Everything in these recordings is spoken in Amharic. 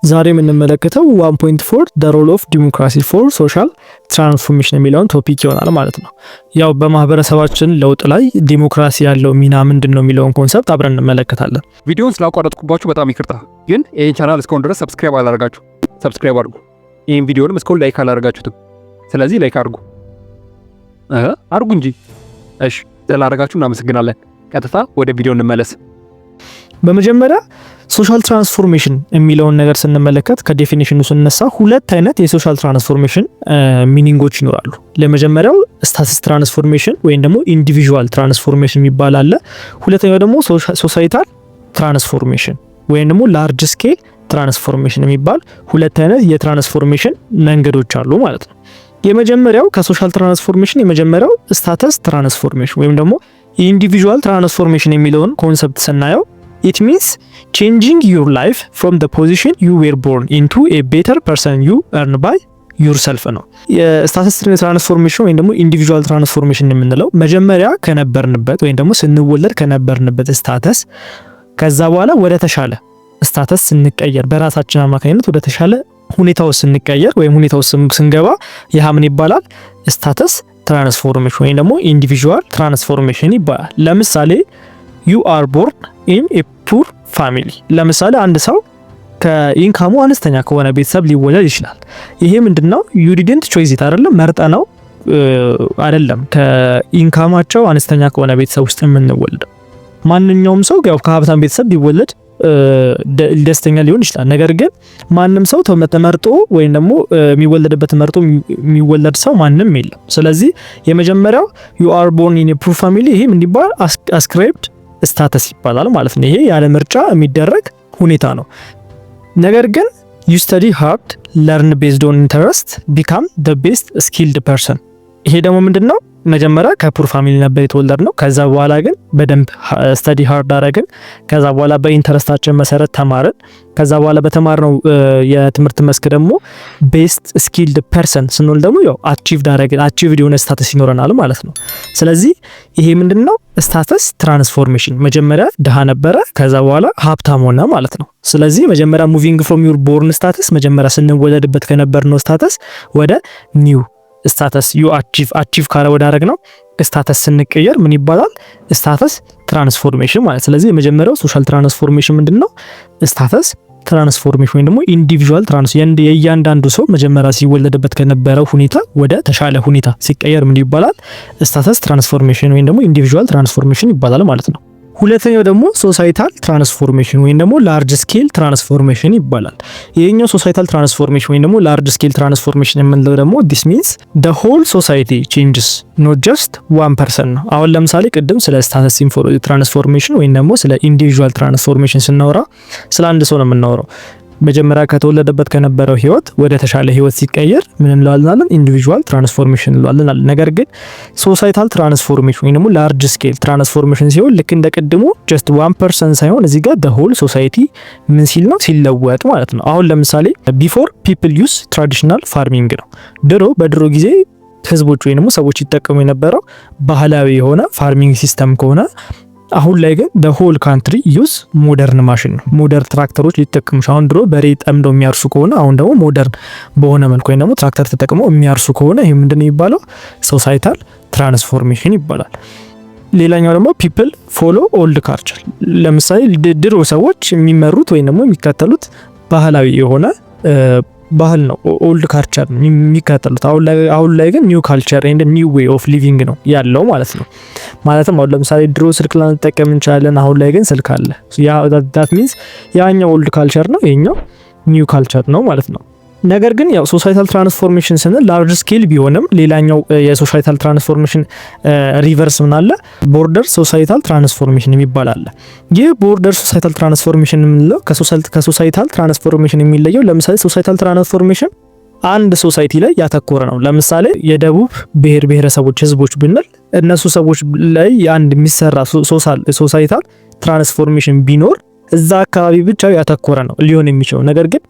ዛሬ የምንመለከተው 1.4 the role of democracy for social transformation የሚለውን ቶፒክ ይሆናል ማለት ነው። ያው በማህበረሰባችን ለውጥ ላይ ዲሞክራሲ ያለው ሚና ምንድነው የሚለውን ኮንሰፕት አብረን እንመለከታለን። ቪዲዮውን ስላቋረጥኩባችሁ በጣም ይቅርታ፣ ግን ይህን ቻናል እስካሁን ድረስ ሰብስክራይብ አላደረጋችሁ፣ ሰብስክራይብ አድርጉ። ይህን ቪዲዮንም እስካሁን ላይክ አላደረጋችሁትም፣ ስለዚህ ላይክ አድርጉ አድርጉ እንጂ። እሺ ስላደረጋችሁ እናመሰግናለን። ቀጥታ ወደ ቪዲዮ እንመለስ። በመጀመሪያ ሶሻል ትራንስፎርሜሽን የሚለውን ነገር ስንመለከት ከዴፊኒሽኑ ስንነሳ ሁለት አይነት የሶሻል ትራንስፎርሜሽን ሚኒንጎች ይኖራሉ። ለመጀመሪያው ስታትስ ትራንስፎርሜሽን ወይም ደግሞ ኢንዲቪዥዋል ትራንስፎርሜሽን የሚባል አለ። ሁለተኛው ደግሞ ሶሳይታል ትራንስፎርሜሽን ወይም ደግሞ ላርጅ ስኬል ትራንስፎርሜሽን የሚባል ሁለት አይነት የትራንስፎርሜሽን መንገዶች አሉ ማለት ነው። የመጀመሪያው ከሶሻል ትራንስፎርሜሽን የመጀመሪያው ስታተስ ትራንስፎርሜሽን ወይም ደግሞ ኢንዲቪዥዋል ትራንስፎርሜሽን የሚለውን ኮንሰፕት ስናየው it means changing your life from the position you were born into a better person you earn by yourself ነው። የስታተስ ትራንስፎርሜሽን ወይም ደግሞ ኢንዲቪዥዋል ትራንስፎርሜሽን የምንለው መጀመሪያ ከነበርንበት ወይም ደግሞ ስንወለድ ከነበርንበት ስታተስ ከዛ በኋላ ወደ ተሻለ ስታተስ ስንቀየር በራሳችን አማካኝነት ወደ ተሻለ ሁኔታው ስንቀየር ወይም ሁኔታው ስንገባ ይህ ምን ይባላል? ስታተስ ትራንስፎርሜሽን ወይም ደግሞ ኢንዲቪዥዋል ትራንስፎርሜሽን ይባላል። ለምሳሌ you are born in a poor family። ለምሳሌ አንድ ሰው ከኢንካሙ አነስተኛ ከሆነ ቤተሰብ ሊወለድ ይችላል። ይሄ ምንድነው? you didn't choose it አይደለም፣ መርጠ ነው አይደለም። ከኢንካማቸው አነስተኛ ከሆነ ቤተሰብ ውስጥ የምንወለደው ማንኛውም ሰው ያው ከሀብታም ቤተሰብ ቢወለድ ደስተኛ ሊሆን ይችላል። ነገር ግን ማንም ሰው ተመርጦ ወይም ደግሞ የሚወለድበት መርጦ የሚወለድ ሰው ማንም የለም። ስለዚህ የመጀመሪያው you are born in a poor family ይሄ ምን ይባላል? ascribed ስታተስ ይባላል ማለት ነው። ይሄ ያለ ምርጫ የሚደረግ ሁኔታ ነው። ነገር ግን you study hard, learn based on interest, become the best skilled person ይሄ ደግሞ ምንድነው? መጀመሪያ ከፑር ፋሚሊ ነበር የተወለድነው። ከዛ በኋላ ግን በደንብ ስተዲ ሃርድ አደረግን። ከዛ በኋላ በኢንተረስታችን መሰረት ተማርን። ከዛ በኋላ በተማርነው የትምህርት መስክ ደግሞ ቤስት ስኪልድ ፐርሰን ስንል ደግሞ ያው አቺቭድ የሆነ ስታተስ ይኖረናል ማለት ነው። ስለዚህ ይሄ ምንድነው? ስታተስ ትራንስፎርሜሽን። መጀመሪያ ድሃ ነበረ፣ ከዛ በኋላ ሀብታም ሆነ ማለት ነው። ስለዚህ መጀመሪያ ሙቪንግ ፍሮም ዩር ቦርን ስታተስ መጀመሪያ ስንወለድበት ከነበርነው ስታተስ ወደ ኒው ስታተስ ዩ አቺቭ ካለ ወዳረግ ነው ስታተስ ስንቀየር ምን ይባላል? ስታተስ ትራንስፎርሜሽን ማለት። ስለዚህ የመጀመሪያው ሶሻል ትራንስፎርሜሽን ምንድነው? ስታተስ ትራንስፎርሜሽን ወይም ደግሞ ኢንዲቪዥዋል የእያንዳንዱ ሰው መጀመሪያ ሲወለድበት ከነበረው ሁኔታ ወደ ተሻለ ሁኔታ ሲቀየር ምን ይባላል? ስታተስ ትራንስፎርሜሽን ወይም ደግሞ ኢንዲቪዥዋል ትራንስፎርሜሽን ይባላል ማለት ነው። ሁለተኛው ደግሞ ሶሳይታል ትራንስፎርሜሽን ወይም ደግሞ ላርጅ ስኬል ትራንስፎርሜሽን ይባላል። ይሄኛው ሶሳይታል ትራንስፎርሜሽን ወይም ደግሞ ላርጅ ስኬል ትራንስፎርሜሽን የምንለው ደግሞ this means the whole society changes not just one person ነው። አሁን ለምሳሌ ቅድም ስለ ስታተስ ትራንስፎርሜሽን ወይም ደግሞ ስለ ኢንዲቪዥዋል ትራንስፎርሜሽን ስናወራ ስለ አንድ ሰው ነው የምናወራው። መጀመሪያ ከተወለደበት ከነበረው ህይወት ወደ ተሻለ ህይወት ሲቀየር ምን እንለዋለን? ኢንዲቪዥዋል ትራንስፎርሜሽን እንለዋለን። ነገር ግን ሶሳይታል ትራንስፎርሜሽን ወይም ደግሞ ላርጅ ስኬል ትራንስፎርሜሽን ሲሆን ልክ እንደ ቅድሙ ጀስት ዋን ፐርሰን ሳይሆን እዚህ ጋር the whole society ምን ሲል ነው? ሲለወጥ ማለት ነው። አሁን ለምሳሌ ቢፎር ፒፕል ዩዝ ትራዲሽናል ፋርሚንግ ነው። በድሮ ጊዜ ህዝቦች ወይም ደግሞ ሰዎች ይጠቀሙ የነበረው ባህላዊ የሆነ ፋርሚንግ ሲስተም ከሆነ አሁን ላይ ግን the whole country use ሞደርን ማሽን ነው። ሞደርን ትራክተሮች ሊጠቀሙ አሁን ድሮ በሬ ጠምደው የሚያርሱ ከሆነ አሁን ደግሞ ሞደርን በሆነ መልኩ ወይም ደግሞ ትራክተር ተጠቅመው የሚያርሱ ከሆነ ይሄ ምንድነው የሚባለው? ሶሳይታል ትራንስፎርሜሽን ይባላል። ሌላኛው ደግሞ people follow old culture። ለምሳሌ ድሮ ሰዎች የሚመሩት ወይም ደግሞ የሚከተሉት ባህላዊ የሆነ ባህል ነው፣ ኦልድ ካልቸር የሚከተሉት። አሁን ላይ ግን ኒው ካልቸር ኤንድ ኒው ዌይ ኦፍ ሊቪንግ ነው ያለው ማለት ነው። ማለትም አሁን ለምሳሌ ድሮ ስልክ ላንጠቀም እንችላለን፣ አሁን ላይ ግን ስልክ አለ። ያ that means ያኛው ኦልድ ካልቸር ነው፣ ይሄኛው ኒው ካልቸር ነው ማለት ነው። ነገር ግን ያው ሶሳይታል ትራንስፎርሜሽን ስንል ላርጅ ስኬል ቢሆንም ሌላኛው የሶሳይታል ትራንስፎርሜሽን ሪቨርስ ምን አለ? ቦርደር ሶሳይታል ትራንስፎርሜሽን የሚባል አለ። ይህ ቦርደር ሶሳይታል ትራንስፎርሜሽን የምንለው ከሶሳይታል ትራንስፎርሜሽን የሚለየው ለምሳሌ ሶሳይታል ትራንስፎርሜሽን አንድ ሶሳይቲ ላይ ያተኮረ ነው። ለምሳሌ የደቡብ ብሔር ብሔረሰቦች ህዝቦች ብንል እነሱ ሰዎች ላይ አንድ የሚሰራ ሶሳይታል ትራንስፎርሜሽን ቢኖር እዛ አካባቢ ብቻ ያተኮረ ነው ሊሆን የሚችለው። ነገር ግን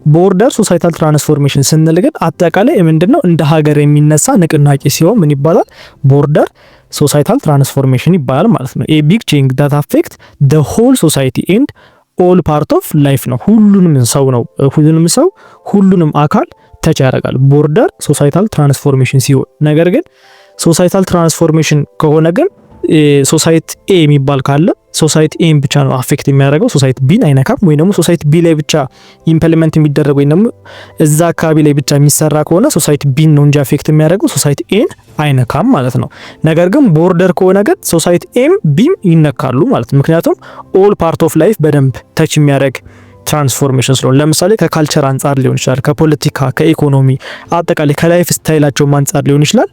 ቦርደር ሶሳይታል ትራንስፎርሜሽን ስንል ግን አጠቃላይ ምንድነው? እንደ ሀገር የሚነሳ ንቅናቄ ሲሆን ምን ይባላል? ቦርደር ሶሳይታል ትራንስፎርሜሽን ይባላል ማለት ነው። a big change that affect the whole society and ኦል ፓርት ኦፍ ላይፍ ነው። ሁሉንም ሰው ሁሉንም አካል ተች ያደርጋል ቦርደር ሶሳይታል ትራንስፎርሜሽን ሲሆን፣ ነገር ግን ሶሳይታል ትራንስፎርሜሽን ከሆነ ግን ሶሳይቲ ኤ የሚባል ካለ ሶሳይቲ ኤን ብቻ ነው አፌክት የሚያደርገው፣ ሶሳይቲ ቢን አይነካም። ወይ ደግሞ ሶሳይቲ ቢ ላይ ብቻ ኢምፕሊመንት የሚደረግ ወይ ደግሞ እዛ አካባቢ ላይ ብቻ የሚሰራ ከሆነ ሶሳይቲ ቢን ነው እንጂ አፌክት የሚያደርገው ሶሳይቲ ኤን አይነካም ማለት ነው። ነገር ግን ቦርደር ከሆነ ግን ሶሳይቲ ኤም ቢም ይነካሉ ማለት ነው። ምክንያቱም ኦል ፓርት ኦፍ ላይፍ በደንብ ተች የሚያደርግ ትራንስፎርሜሽን ስለሆነ፣ ለምሳሌ ከካልቸር አንጻር ሊሆን ይችላል፣ ከፖለቲካ፣ ከኢኮኖሚ፣ አጠቃላይ ከላይፍ ስታይላቸው አንጻር ሊሆን ይችላል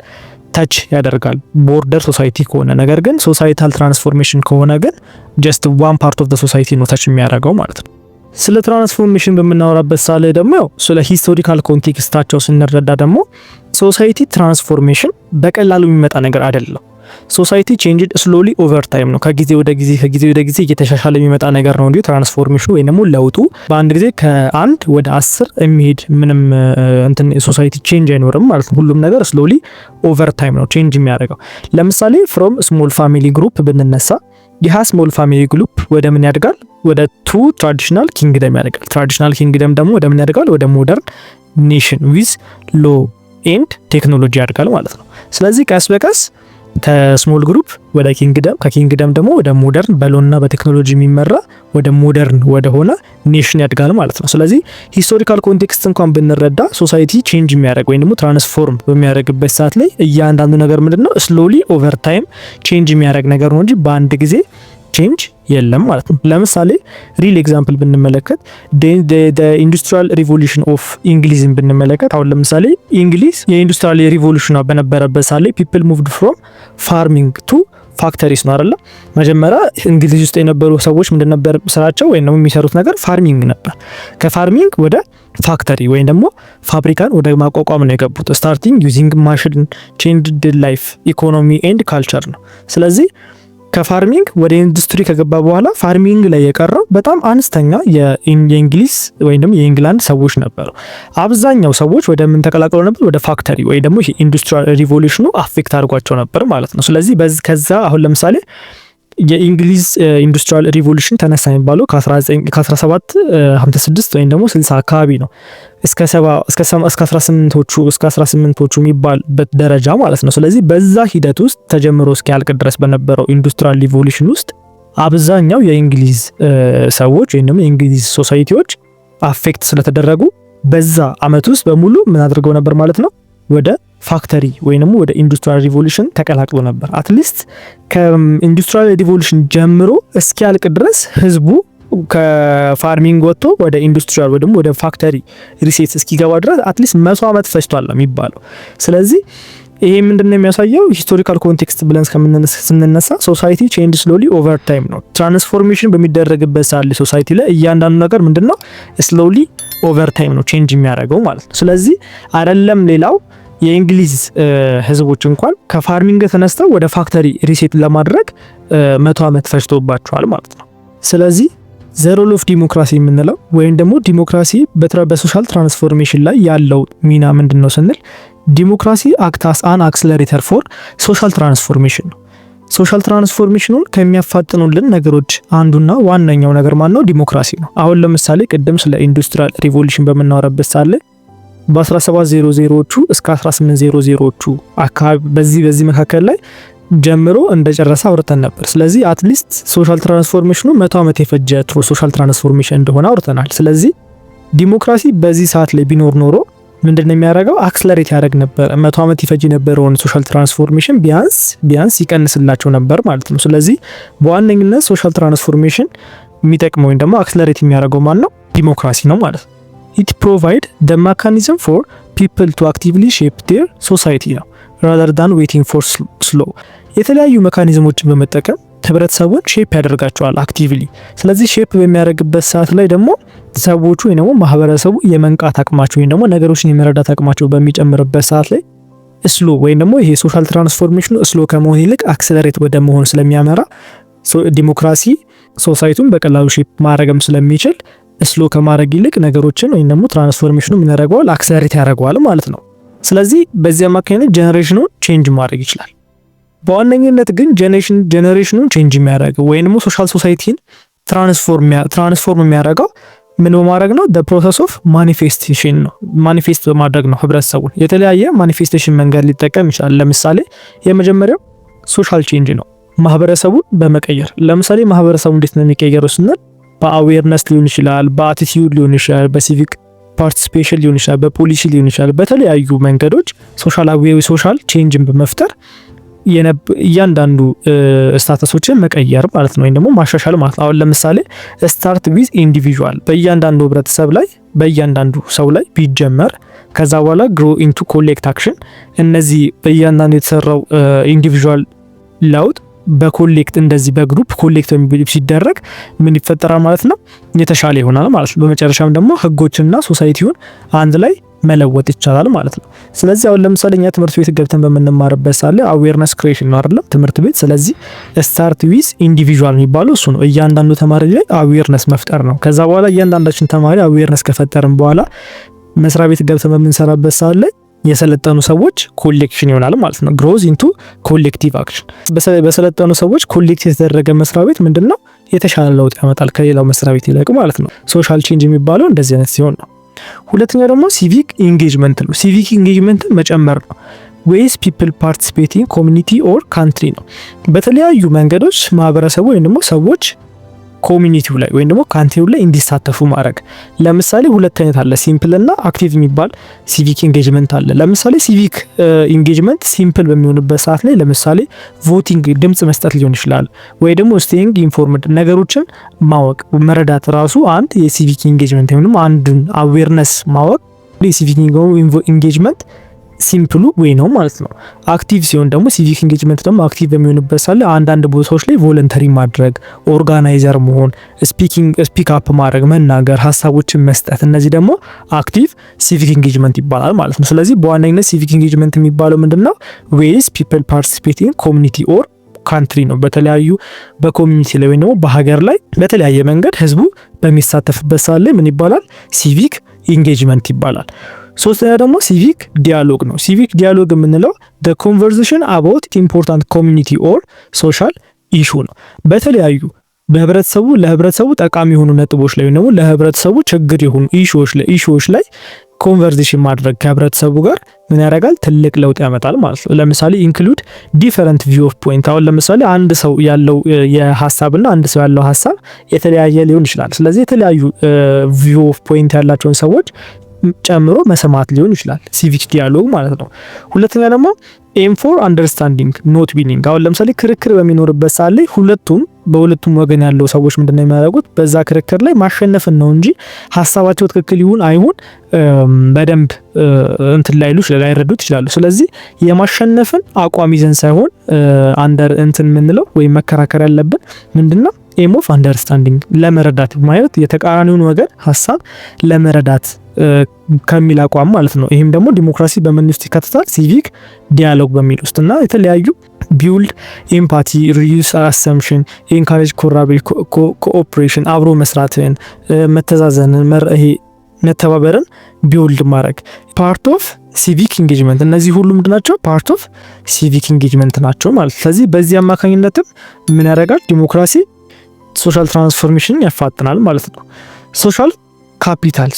ተች ያደርጋል ቦርደር ሶሳይቲ ከሆነ። ነገር ግን ሶሳይታል ትራንስፎርሜሽን ከሆነ ግን ጀስት ዋን ፓርት ኦፍ ዘ ሶሳይቲ ነው ተች የሚያደርገው ማለት ነው። ስለ ትራንስፎርሜሽን በምናወራበት ሳለ ደግሞ ያው ስለ ሂስቶሪካል ኮንቴክስታቸው ስንረዳ ደግሞ ሶሳይቲ ትራንስፎርሜሽን በቀላሉ የሚመጣ ነገር አይደለም። ሶሳይቲ ቼንጅድ ስሎሊ ኦቨር ታይም ነው። ከጊዜ ወደ ጊዜ እየተሻሻለ የሚመጣ ነገር ነው እንጂ ትራንስፎርሜሽኑ ወይ ደግሞ ለውጡ በአንድ ጊዜ ከአንድ ወደ 10 የሚሄድ ምንም እንትን ሶሳይቲ ቼንጅ አይኖርም ማለት ነው። ሁሉም ነገር ስሎሊ ኦቨር ታይም ነው ቼንጅ የሚያደርገው። ለምሳሌ ፍሮም ስሞል ፋሚሊ ግሩፕ ብንነሳ ይህ ስሞል ፋሚሊ ግሩፕ ወደ ምን ያድጋል? ወደ ቱ ትራዲሽናል ኪንግደም ያድጋል። ትራዲሽናል ኪንግደም ደግሞ ወደ ምን ያድጋል? ወደ ሞደርን ኔሽን ዊዝ ሎ ኤንድ ቴክኖሎጂ ያድጋል ማለት ነው። ስለዚህ ቀስ በቀስ ከስሞል ግሩፕ ወደ ኪንግደም፣ ከኪንግደም ደግሞ ወደ ሞደርን በሎና በቴክኖሎጂ የሚመራ ወደ ሞደርን ወደ ሆነ ኔሽን ያድጋል ማለት ነው። ስለዚህ ሂስቶሪካል ኮንቴክስት እንኳን ብንረዳ ሶሳይቲ ቼንጅ የሚያደርግ ወይም ደግሞ ትራንስፎርም በሚያደርግበት ሰዓት ላይ እያንዳንዱ ነገር ምንድነው ስሎሊ ኦቨር ታይም ቼንጅ የሚያደርግ ነገር ነው እንጂ በአንድ ጊዜ ቼንጅ የለም ማለት ነው። ለምሳሌ ሪል ኤግዛምፕል ብንመለከት ኢንዱስትሪያል ሪቮሉሽን ኦፍ እንግሊዝን ብንመለከት አሁን ለምሳሌ እንግሊዝ የኢንዱስትሪያል ሪቮሉሽን በነበረበት ሳለ ፒፕል ሙቭድ ፍሮም ፋርሚንግ ቱ ፋክተሪስ ነው አይደል? መጀመሪያ እንግሊዝ ውስጥ የነበሩ ሰዎች ምንድን ነበር ስራቸው ወይም ደግሞ የሚሰሩት ነገር ፋርሚንግ ነበር። ከፋርሚንግ ወደ ፋክተሪ ወይም ደግሞ ፋብሪካን ወደ ማቋቋም ነው የገቡት። ስታርቲንግ ዩዚንግ ማሽን ቼንጅድ ላይፍ ኢኮኖሚ ኤንድ ካልቸር ነው። ስለዚህ ከፋርሚንግ ወደ ኢንዱስትሪ ከገባ በኋላ ፋርሚንግ ላይ የቀረው በጣም አነስተኛ የእንግሊዝ ወይም ደግሞ የእንግላንድ ሰዎች ነበሩ። አብዛኛው ሰዎች ወደ ምን ተቀላቅለው ነበር? ወደ ፋክተሪ ወይ ደግሞ ኢንዱስትሪያል ሪቮሉሽኑ አፌክት አድርጓቸው ነበር ማለት ነው። ስለዚህ ከዛ አሁን ለምሳሌ የእንግሊዝ ኢንዱስትሪያል ሪቮሉሽን ተነሳ የሚባለው ከ1756 ወይም ደግሞ 60 አካባቢ ነው እስከ 18ዎቹ የሚባልበት ደረጃ ማለት ነው። ስለዚህ በዛ ሂደት ውስጥ ተጀምሮ እስኪያልቅ ድረስ በነበረው ኢንዱስትሪያል ሪቮሉሽን ውስጥ አብዛኛው የእንግሊዝ ሰዎች ወይም ደግሞ የእንግሊዝ ሶሳይቲዎች አፌክት ስለተደረጉ በዛ አመት ውስጥ በሙሉ ምን አድርገው ነበር ማለት ነው? ወደ ፋክተሪ ወይም ደግሞ ወደ ኢንዱስትሪያል ሪቮሉሽን ተቀላቅሎ ነበር። አትሊስት ከኢንዱስትሪያል ሪቮሉሽን ጀምሮ እስኪያልቅ ድረስ ህዝቡ ከፋርሚንግ ወጥቶ ወደ ኢንዱስትሪያል ወይ ደግሞ ወደ ፋክተሪ ሪሴት እስኪገባ ድረስ አትሊስት 100 ዓመት ፈጅቷል የሚባለው። ስለዚህ ይሄ ምንድነው የሚያሳየው? ሂስቶሪካል ኮንቴክስት ብለን ስንነሳ ሶሳይቲ ቼንጅ ስሎሊ ኦቨር ታይም ነው። ትራንስፎርሜሽን በሚደረግበት ሳለ ሶሳይቲ ላይ እያንዳንዱ ነገር ምንድነው ስሎሊ ኦቨር ታይም ነው ቼንጅ የሚያደርገው ማለት ነው። ስለዚህ አይደለም ሌላው የእንግሊዝ ህዝቦች እንኳን ከፋርሚንግ ተነስተው ወደ ፋክተሪ ሪሴት ለማድረግ 100 ዓመት ፈጅቶባቸዋል ማለት ነው። ስለዚህ ዘ ሮል ኦፍ ዲሞክራሲ የምንለው ወይም ደግሞ ዲሞክራሲ በሶሻል ትራንስፎርሜሽን ላይ ያለው ሚና ምንድነው ስንል ዲሞክራሲ አክታስ አን አክሰለሬተር ፎር ሶሻል ትራንስፎርሜሽን ነው። ሶሻል ትራንስፎርሜሽኑን ከሚያፋጥኑልን ነገሮች አንዱና ዋነኛው ነገር ማን ነው? ዲሞክራሲ ነው። አሁን ለምሳሌ ቅድም ስለ ኢንዱስትሪያል ሪቮሉሽን በምናወራበት ሳለ በ1700ዎቹ እስከ 1800ዎቹ አካባቢ በዚህ መካከል ላይ ጀምሮ እንደጨረሰ አውርተን ነበር። ስለዚህ አትሊስት ሶሻል ትራንስፎርሜሽኑ 100 ዓመት የፈጀ ሶሻል ትራንስፎርሜሽን እንደሆነ አውርተናል። ስለዚህ ዲሞክራሲ በዚህ ሰዓት ላይ ቢኖር ኖሮ ምንድነው የሚያደርገው? አክሰለሬት ያደርግ ነበር። 100 ዓመት ይፈጅ የነበረውን ሶሻል ትራንስፎርሜሽን ቢያንስ ይቀንስላቸው ነበር ማለት ነው። ስለዚህ በዋነኝነት ሶሻል ትራንስፎርሜሽን የሚጠቅመው ወይም ደግሞ አክሰለሬት የሚያደርገው ማን ነው? ዲሞክራሲ ነው ማለት ነው። ኢት ፕሮቫይድ ደ ሜካኒዝም ፎር ፒፕል ቱ አክቲቭሊ ሼፕ ዴር ሶሳይቲ ነው rather than waiting for slow። የተለያዩ ሜካኒዝሞችን በመጠቀም ህብረተሰቡን ሼፕ ያደርጋቸዋል አክቲቭሊ። ስለዚህ ሼፕ በሚያደርግበት ሰዓት ላይ ደግሞ ሰዎቹ ወይ ደግሞ ማህበረሰቡ የመንቃት አቅማቸው ወይ ደግሞ ነገሮችን የመረዳት አቅማቸው በሚጨምርበት ሰዓት ላይ ስሎ ወይም ደግሞ ይሄ ሶሻል ትራንስፎርሜሽኑ ስሎ ከመሆን ይልቅ አክሰለሬት ወደ መሆን ስለሚያመራ ዲሞክራሲ ሶሳይቲውን በቀላሉ ሼፕ ማድረግም ስለሚችል ስሎ ከማድረግ ይልቅ ነገሮችን ወይም ደግሞ ትራንስፎርሜሽኑ ምን ያደርገዋል? አክሰለሬት ያደርገዋል ማለት ነው። ስለዚህ በዚህ አማካኝነት ጄኔሬሽኑን ቼንጅ ማድረግ ይችላል። በዋነኝነት ግን ጄኔሬሽኑን ቼንጅ የሚያደርገው ወይም ደግሞ ሶሻል ሶሳይቲን ትራንስፎርም የሚያደርገው ምን በማድረግ ነው? ፕሮሰስ ኦፍ ማኒፌስቴሽን ነው። ማኒፌስት በማድረግ ነው። ህብረተሰቡን የተለያየ ማኒፌስቴሽን መንገድ ሊጠቀም ይችላል። ለምሳሌ የመጀመሪያው ሶሻል ቼንጅ ነው፣ ማህበረሰቡን በመቀየር። ለምሳሌ ማህበረሰቡ እንዴት ነው የሚቀየረው ስንል በአዌርነስ ሊሆን ይችላል፣ በአቲቲዩድ ሊሆን ይችላል፣ በሲቪክ ፓርቲሲፔሽን ሊሆን ይችላል፣ በፖሊሲ ሊሆን ይችላል። በተለያዩ መንገዶች ሶሻል ቼንጅን በመፍጠር እያንዳንዱ ስታተሶችን መቀየር ማለት ነው፣ ወይም ደግሞ ማሻሻል ማለት ነው። አሁን ለምሳሌ ስታርት ዊዝ ኢንዲቪዥዋል በእያንዳንዱ ህብረተሰብ ላይ በእያንዳንዱ ሰው ላይ ቢጀመር ከዛ በኋላ ግሮ ኢንቱ ኮሌክት አክሽን እነዚህ በእያንዳንዱ የተሰራው ኢንዲቪዥዋል ለውጥ በኮሌክት እንደዚህ በግሩፕ ኮሌክት ሲደረግ ምን ይፈጠራል ማለት ነው? የተሻለ ይሆናል ማለት ነው። በመጨረሻም ደግሞ ህጎችና ሶሳይቲውን አንድ ላይ መለወጥ ይቻላል ማለት ነው። ስለዚህ አሁን ለምሳሌ እኛ ትምህርት ቤት ገብተን በምንማርበት ሳለ አዌርነስ ክሬሽን ነው አይደል ትምህርት ቤት። ስለዚህ ስታርት ዊዝ ኢንዲቪዥዋል የሚባለው እሱ ነው። እያንዳንዱ ተማሪ ላይ አዌርነስ መፍጠር ነው። ከዛ በኋላ እያንዳንዳችን ተማሪ አዌርነስ ከፈጠርን በኋላ መስሪያ ቤት ገብተን በምንሰራበት ሳለ የሰለጠኑ ሰዎች ኮሌክሽን ይሆናል ማለት ነው። ግሮዝ ኢንቱ ኮሌክቲቭ አክሽን። በሰለጠኑ ሰዎች ኮሌክት የተደረገ መስሪያ ቤት ምንድነው የተሻለ ለውጥ ያመጣል ከሌላው መስሪያ ቤት ይልቅ ማለት ነው። ሶሻል ቼንጅ የሚባለው እንደዚህ አይነት ሲሆን ነው። ሁለተኛ ደግሞ ሲቪክ ኢንጌጅመንት ነው። ሲቪክ ኢንጌጅመንትን መጨመር ነው። ዌይስ ፒፕል ፓርቲሲፔቲንግ ኮሚኒቲ ኦር ካንትሪ ነው። በተለያዩ መንገዶች ማህበረሰቡ ወይም ደግሞ ሰዎች ኮሚኒቲው ላይ ወይም ደግሞ ካንትሪው ላይ እንዲሳተፉ ማድረግ። ለምሳሌ ሁለት አይነት አለ፣ ሲምፕል እና አክቲቭ የሚባል ሲቪክ ኢንጌጅመንት አለ። ለምሳሌ ሲቪክ ኢንጌጅመንት ሲምፕል በሚሆንበት ሰዓት ላይ ለምሳሌ ቮቲንግ ድምጽ መስጠት ሊሆን ይችላል፣ ወይ ደግሞ ስቴይንግ ኢንፎርምድ ነገሮችን ማወቅ መረዳት ራሱ አንድ የሲቪክ ኢንጌጅመንት ወይም ደግሞ አንድን አዌርነስ ማወቅ የሲቪክ ኢንጌጅመንት ሲምፕሉ ወይ ነው ማለት ነው። አክቲቭ ሲሆን ደግሞ ሲቪክ ኢንጌጅመንት ደግሞ አክቲቭ በሚሆንበት ሳለ አንዳንድ ቦታዎች ላይ ቮለንተሪ ማድረግ፣ ኦርጋናይዘር መሆን፣ ስፒክ አፕ ማድረግ፣ መናገር፣ ሀሳቦችን መስጠት፣ እነዚህ ደግሞ አክቲቭ ሲቪክ ኢንጌጅመንት ይባላል ማለት ነው። ስለዚህ በዋነኝነት ሲቪክ ኢንጌጅመንት የሚባለው ምንድነው? ዌይስ ፒፕል ፓርቲሲፔቲንግ ኮሚኒቲ ኦር ካንትሪ ነው። በተለያዩ በኮሚኒቲ ላይ ወይ ደግሞ በሀገር ላይ በተለያየ መንገድ ህዝቡ በሚሳተፍበት ሳለ ምን ይባላል? ሲቪክ ኢንጌጅመንት ይባላል። ሶስተኛ ደግሞ ሲቪክ ዲያሎግ ነው። ሲቪክ ዲያሎግ የምንለው the conversation about important community or social issue ነው። በተለያዩ ለህብረተሰቡ ጠቃሚ የሆኑ ነጥቦች ላይ ነው ለህብረተሰቡ ችግር የሆኑ ኢሹዎች ላይ ኮንቨርሴሽን ማድረግ ከህብረተሰቡ ጋር ምን ያደርጋል? ትልቅ ለውጥ ያመጣል ማለት ነው። ለምሳሌ ኢንክሉድ ዲፈረንት ቪው ኦፍ ፖይንት። አሁን ለምሳሌ አንድ ሰው ያለው የሐሳብና አንድ ሰው ያለው ሐሳብ የተለያየ ሊሆን ይችላል። ስለዚህ የተለያዩ ቪው ኦፍ ፖይንት ያላቸውን ሰዎች ጨምሮ መሰማት ሊሆን ይችላል፣ ሲቪክ ዲያሎግ ማለት ነው። ሁለተኛ ደግሞ ኤም ፎር አንደርስታንዲንግ ኖት ዊኒንግ። አሁን ለምሳሌ ክርክር በሚኖርበት ሰዓት ላይ በሁለቱም ወገን ያለው ሰዎች ምንድነው የሚያደርጉት? በዛ ክርክር ላይ ማሸነፍን ነው እንጂ ሀሳባቸው ትክክል ይሁን አይሁን በደንብ ላይረዱት ይችላሉ። ስለዚህ የማሸነፍን አቋም ይዘን ሳይሆን የምንለው ወይም መከራከር ያለብን ምንድነው? ኤም ኦፍ አንደርስታንዲንግ ለመረዳት ማለት የተቃራኒውን ወገን ሀሳብ ለመረዳት ከሚል አቋም ማለት ነው። ይህም ደግሞ ዲሞክራሲ በምን ውስጥ ይካተታል? ሲቪክ ዲያሎግ በሚል ውስጥ እና የተለያዩ ቢውልድ ኤምፓቲ፣ ሪዩስ አሰምፕሽን፣ ኤንካሬጅ ኮኦፕሬሽን፣ አብሮ መስራትን፣ መተዛዘንን፣ መተባበርን ቢውልድ ማድረግ ፓርት ኦፍ ሲቪክ ኢንጌጅመንት። እነዚህ ሁሉ ምንድን ናቸው? ፓርት ኦፍ ሲቪክ ኢንጌጅመንት ናቸው ማለት። ስለዚህ በዚህ አማካኝነትም ምን ያደርጋል? ዲሞክራሲ ሶሻል ትራንስፎርሜሽን ያፋጥናል ማለት ነው። ሶሻል ካፒታል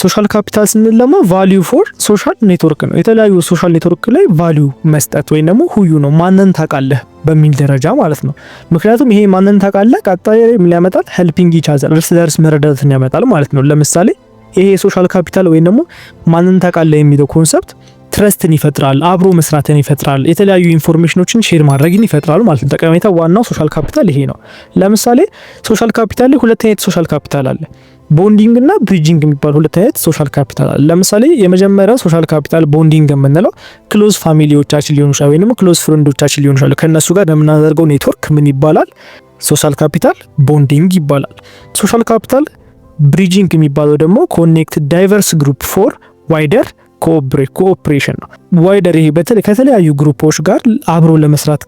ስንል ደግሞ ቫልዩ ፎር ሶሻል ኔትወርክ ነው። የተለያዩ ሶሻል ኔትወርክ ላይ ቫልዩ መስጠት ወይም ደግሞ ሁዩ ነው ማንን ታውቃለህ በሚል ደረጃ ማለት ነው። ምክንያቱም ይሄ ማንን ታውቃለህ ቀጣይ ምን ያመጣል? ሄልፒንግ ኢች አዘር እርስ በርስ መረዳትን ያመጣል ማለት ነው። ለምሳሌ ይሄ ሶሻል ካፒታል ወይም ደግሞ ማንን ታውቃለህ የሚለው ኮንሰፕት ትረስትን ይፈጥራል፣ አብሮ መስራትን ይፈጥራል፣ የተለያዩ ኢንፎርሜሽኖችን ሼር ማድረግን ይፈጥራል ማለት ነው። ጠቀሜታ ዋናው ሶሻል ካፒታል ይሄ ነው። ለምሳሌ ሶሻል ካፒታል ላይ ሁለት አይነት ሶሻል ካፒታል አለ። ቦንዲንግ እና ብሪጂንግ የሚባል ሁለት አይነት ሶሻል ካፒታል አለ። ለምሳሌ የመጀመሪያው ሶሻል ካፒታል ቦንዲንግ የምንለው ክሎዝ ፋሚሊዎቻችን ሊሆኑ ይችላል ወይንም ክሎዝ ፍሬንዶቻችን ሊሆኑ ይችላል። ከነሱ ጋር የምናደርገው ኔትወርክ ምን ይባላል? ሶሻል ካፒታል ቦንዲንግ ይባላል። ሶሻል ካፒታል ብሪጂንግ የሚባለው ደግሞ ኮኔክት ዳይቨርስ ግሩፕ ፎር ዋይደር ኮኦፕሬሽን ነው። ዋይደር ይሄ በተለይ ከተለያዩ ግሩፖች ጋር አብሮ ለመስራት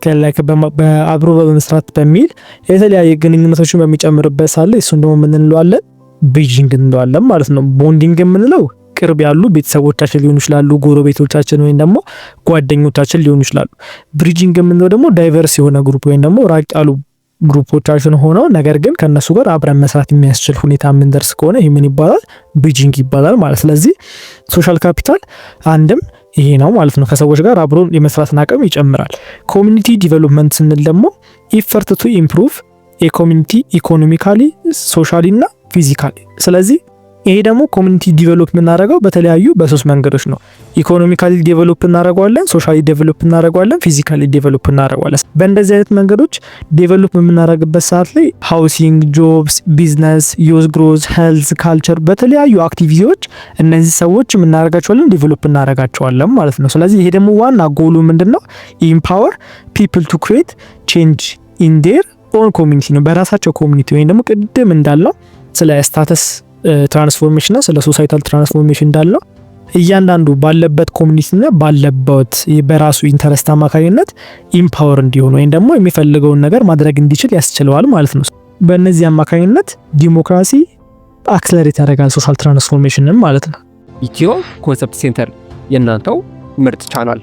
አብሮ በመስራት በሚል የተለያየ ግንኙነቶችን በሚጨምርበት ሳለ እሱን ደግሞ ምን እንለዋለን? ብሪጂንግ እንለዋለን ማለት ነው። ቦንዲንግ የምንለው ቅርብ ያሉ ቤተሰቦቻችን ሊሆኑ ይችላሉ፣ ጎረቤቶቻችን ወይም ደግሞ ጓደኞቻችን ሊሆኑ ይችላሉ። ብሪጂንግ የምንለው ደግሞ ዳይቨርስ የሆነ ግሩፕ ወይም ደግሞ ራቅ ያሉ ግሩፖቻችን ሆነው ነገር ግን ከነሱ ጋር አብረን መስራት የሚያስችል ሁኔታ የምንደርስ ከሆነ ይህ ምን ይባላል? ብሪጅንግ ይባላል ማለት። ስለዚህ ሶሻል ካፒታል አንድም ይሄ ነው ማለት ነው። ከሰዎች ጋር አብሮ የመስራትን አቅም ይጨምራል። ኮሚኒቲ ዲቨሎፕመንት ስንል ደግሞ ኢፈርት ቱ ኢምፕሩቭ የኮሚኒቲ ኢኮኖሚካሊ፣ ሶሻሊ እና ፊዚካሊ። ስለዚህ ይሄ ደግሞ ኮሚኒቲ ዲቨሎፕ የምናደርገው በተለያዩ በሶስት መንገዶች ነው። ኢኮኖሚካሊ ዲቨሎፕ እናደርገዋለን፣ ሶሻሊ ዲቨሎፕ እናደርገዋለን፣ ፊዚካሊ ዲቨሎፕ እናደርገዋለን። በእንደዚህ አይነት መንገዶች ዲቨሎፕ የምናደርግበት ሰዓት ላይ ሃውሲንግ፣ ጆብስ፣ ቢዝነስ፣ ዩዝ ግሮዝ፣ ሄልዝ፣ ካልቸር በተለያዩ አክቲቪቲዎች እነዚህ ሰዎች የምናደርጋቸዋለን ዲቨሎፕ እናደርጋቸዋለን ማለት ነው። ስለዚህ ይሄ ደግሞ ዋና ጎሉ ምንድነው? ኢምፓወር ፒፕል ቱ ክሬት ቼንጅ ኢን ዴር ኦን ኮሚኒቲ ነው። በራሳቸው ኮሚኒቲ ወይም ደግሞ ቅድም እንዳለው ስለ ስታተስ ትራንስፎርሜሽን እና ስለ ሶሳይታል ትራንስፎርሜሽን እንዳለው እያንዳንዱ ባለበት ኮሚኒቲና ባለበት በራሱ ኢንተረስት አማካኝነት ኢምፓወር እንዲሆን ወይም ደግሞ የሚፈልገውን ነገር ማድረግ እንዲችል ያስችለዋል ማለት ነው። በእነዚህ አማካኝነት ዲሞክራሲ አክሰለሬት ያደርጋል ሶሻል ትራንስፎርሜሽንን ማለት ነው። ኢትዮ ኮንሰፕት ሴንተር የእናንተው ምርጥ ቻናል